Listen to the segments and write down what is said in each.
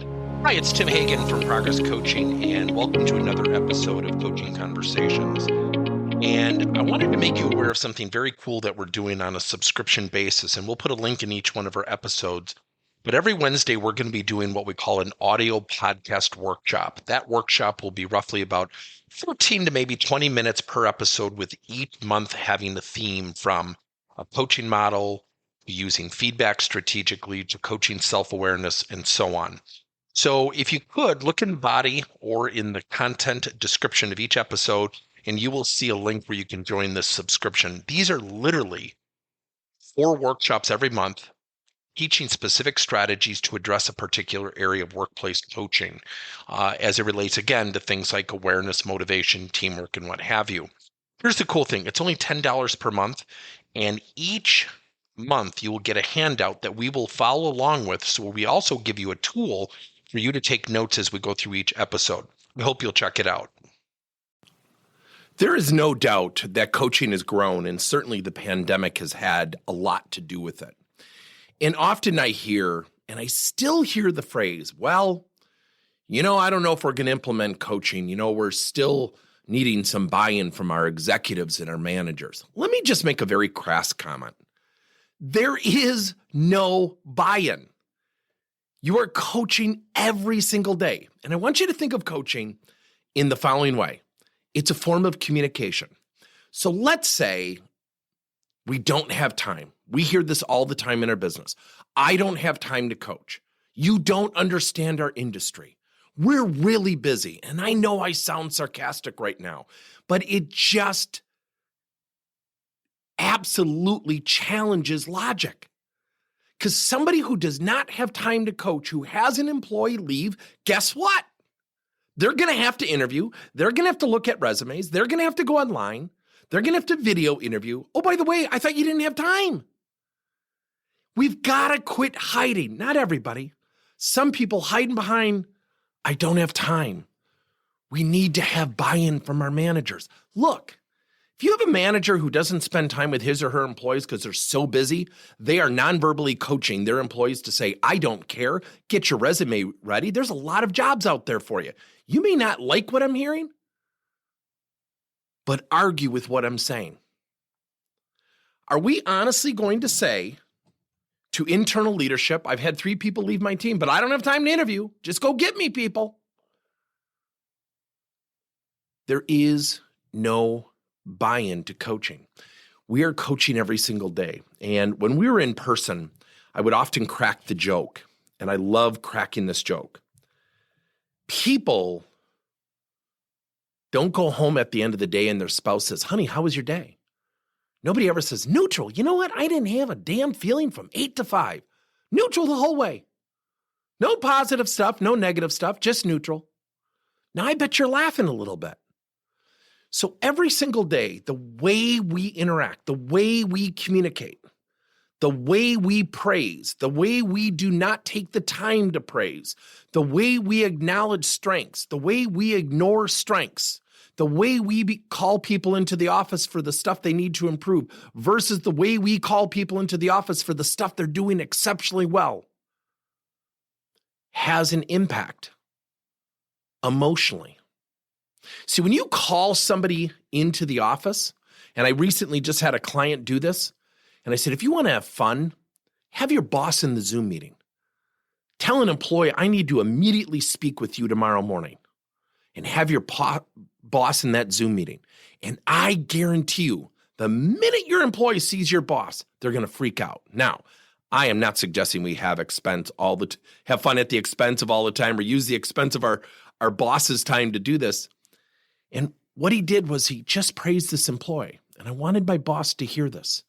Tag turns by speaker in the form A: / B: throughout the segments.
A: Hi, it's Tim Hagen from Progress Coaching, and welcome to another episode of Coaching Conversations. And I wanted to make you aware of something very cool that we're doing on a subscription basis, and we'll put a link in each one of our episodes. But every Wednesday, we're going to be doing what we call an audio podcast workshop. That workshop will be roughly about 14 to maybe 20 minutes per episode, with each month having a theme from a coaching model, using feedback strategically, to coaching self-awareness, and so on. So if you could look in the body or in the content description of each episode, and you will see a link where you can join this subscription. These are literally 4 workshops every month, teaching specific strategies to address a particular area of workplace coaching, as it relates, again, to things like awareness, motivation, teamwork, and what have you. Here's the cool thing. It's only $10 per month, and each month you will get a handout that we will follow along with. So we also give you a tool for you to take notes as we go through each episode. We hope you'll check it out.
B: There is no doubt that coaching has grown, and certainly the pandemic has had a lot to do with it. And often I hear, and I still hear the phrase, well, I don't know if we're going to implement coaching. We're still needing some buy-in from our executives and our managers. Let me just make a very crass comment. There is no buy-in. You are coaching every single day. And I want you to think of coaching in the following way. It's a form of communication. So let's say we don't have time. We hear this all the time in our business. I don't have time to coach. You don't understand our industry. We're really busy. And I know I sound sarcastic right now, but it just absolutely challenges logic. Because somebody who does not have time to coach, who has an employee leave, guess what? They're going to have to interview. They're going to have to look at resumes. They're going to have to go online. They're going to have to video interview. Oh, by the way, I thought you didn't have time. We've got to quit hiding. Not everybody. Some people hiding behind, I don't have time. We need to have buy-in from our managers. Look. If you have a manager who doesn't spend time with his or her employees because they're so busy, they are non-verbally coaching their employees to say, I don't care, get your resume ready. There's a lot of jobs out there for you. You may not like what I'm hearing, but argue with what I'm saying. Are we honestly going to say to internal leadership, I've had 3 people leave my team, but I don't have time to interview. Just go get me, people. There is no buy-in to coaching. We are coaching every single day. And when we were in person, I would often crack the joke, and I love cracking this joke. People don't go home at the end of the day and their spouse says, honey, how was your day? Nobody ever says, neutral. You know what? I didn't have a damn feeling from 8 to 5. Neutral the whole way. No positive stuff, no negative stuff, just neutral. Now, I bet you're laughing a little bit. So every single day, the way we interact, the way we communicate, the way we praise, the way we do not take the time to praise, the way we acknowledge strengths, the way we ignore strengths, the way we call people into the office for the stuff they need to improve versus the way we call people into the office for the stuff they're doing exceptionally well has an impact emotionally. See, when you call somebody into the office, and I recently just had a client do this, and I said, if you want to have fun, have your boss in the Zoom meeting. Tell an employee, I need to immediately speak with you tomorrow morning, and have your boss in that Zoom meeting. And I guarantee you, the minute your employee sees your boss, they're going to freak out. Now, I am not suggesting we have have fun at the expense of all the time or use the expense of our boss's time to do this. And what he did was he just praised this employee. And I wanted my boss to hear this.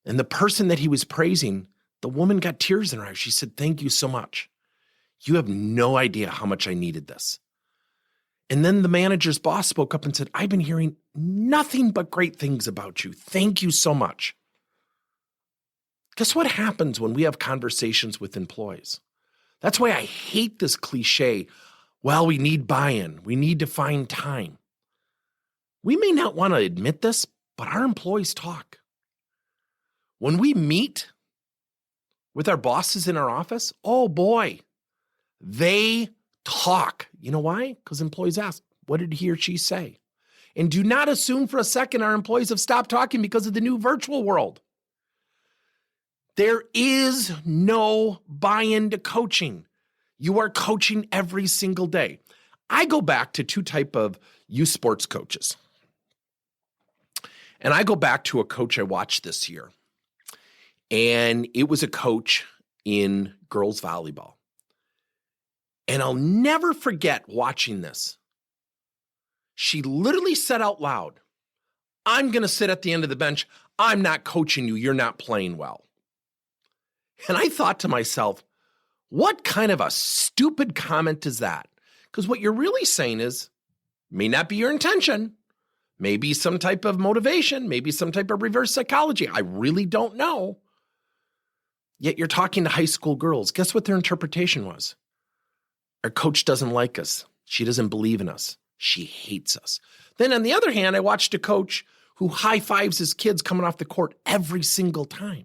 B: And the person that he was praising, the woman got tears in her eyes. She said, thank you so much. You have no idea how much I needed this. And then the manager's boss spoke up and said, I've been hearing nothing but great things about you. Thank you so much. Guess what happens when we have conversations with employees? That's why I hate this cliche. Well, we need buy-in. We need to find time. We may not want to admit this, but our employees talk. When we meet with our bosses in our office, oh boy, They talk. You know why? Because employees ask, what did he or she say? And do not assume for a second our employees have stopped talking because of the new virtual world. There is no buy-in to coaching. You are coaching every single day. I go back to two type of youth sports coaches. And I go back to a coach I watched this year. And it was a coach in girls volleyball. And I'll never forget watching this. She literally said out loud, I'm going to sit at the end of the bench. I'm not coaching you. You're not playing well. And I thought to myself, what kind of a stupid comment is that? Because what you're really saying is, may not be your intention, maybe some type of motivation, maybe some type of reverse psychology. I really don't know. Yet you're talking to high school girls. Guess what their interpretation was? Our coach doesn't like us. She doesn't believe in us. She hates us. Then on the other hand, I watched a coach who high fives his kids coming off the court every single time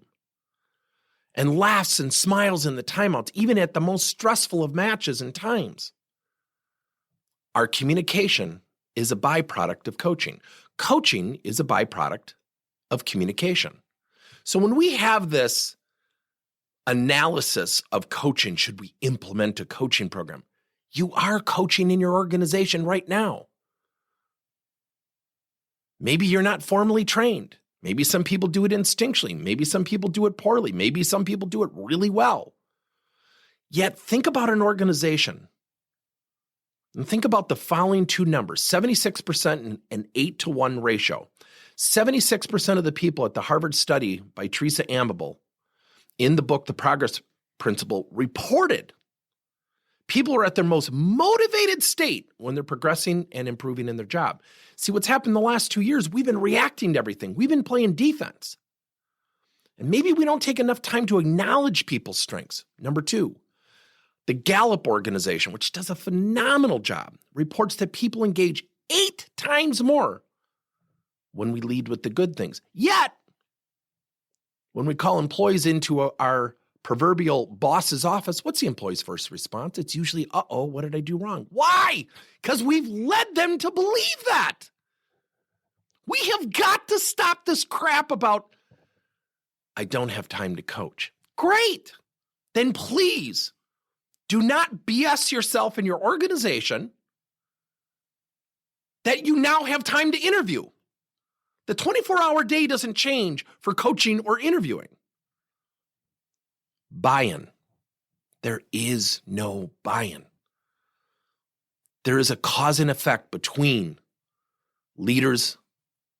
B: and laughs and smiles in the timeouts, even at the most stressful of matches and times. Our communication is a byproduct of coaching. Coaching is a byproduct of communication. So when we have this analysis of coaching, should we implement a coaching program? You are coaching in your organization right now. Maybe you're not formally trained. Maybe some people do it instinctually. Maybe some people do it poorly. Maybe some people do it really well. Yet think about an organization and think about the following two numbers, 76% and an 8-to-1 ratio. 76% of the people at the Harvard study by Teresa Amabile in the book, The Progress Principle, reported people are at their most motivated state when they're progressing and improving in their job. See, what's happened the last 2 years, we've been reacting to everything. We've been playing defense. And maybe we don't take enough time to acknowledge people's strengths. Number two, the Gallup organization, which does a phenomenal job, reports that people engage 8 times more when we lead with the good things. Yet, when we call employees into our proverbial boss's office, what's the employee's first response? It's usually, uh-oh, what did I do wrong? Why? Because we've led them to believe that. We have got to stop this crap about, I don't have time to coach. Great. Then please do not BS yourself in your organization that you now have time to interview. The 24-hour day doesn't change for coaching or interviewing. Buy-in. There is no buy-in. There is a cause and effect between leaders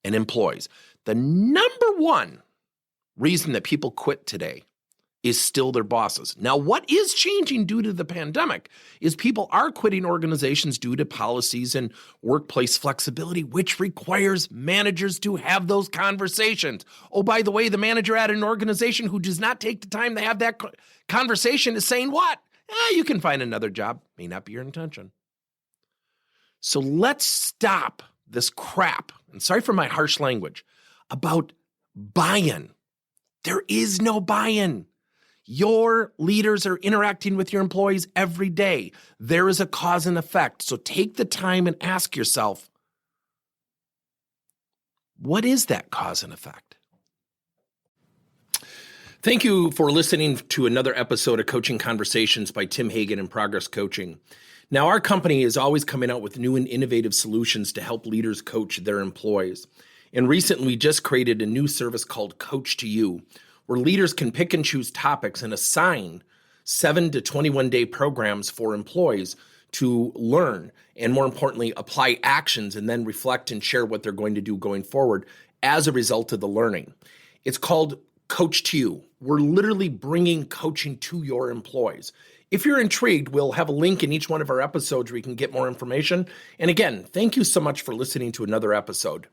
B: and employees. The number one reason that people quit today is still their bosses. Now, what is changing due to the pandemic is people are quitting organizations due to policies and workplace flexibility, which requires managers to have those conversations. Oh, by the way, the manager at an organization who does not take the time to have that conversation is saying what? You can find another job. May not be your intention. So let's stop this crap, and sorry for my harsh language, about buy-in. There is no buy-in. Your leaders are interacting with your employees every day. There is a cause and effect. So take the time and ask yourself, what is that cause and effect? Thank you for listening to another episode of Coaching Conversations by Tim Hagen and Progress Coaching. Now, our company is always coming out with new and innovative solutions to help leaders coach their employees. And recently, we just created a new service called Coach to You, where leaders can pick and choose topics and assign 7 to 21-day programs for employees to learn and, more importantly, apply actions and then reflect and share what they're going to do going forward as a result of the learning. It's called Coach to You. We're literally bringing coaching to your employees. If you're intrigued, we'll have a link in each one of our episodes where you can get more information. And again, thank you so much for listening to another episode.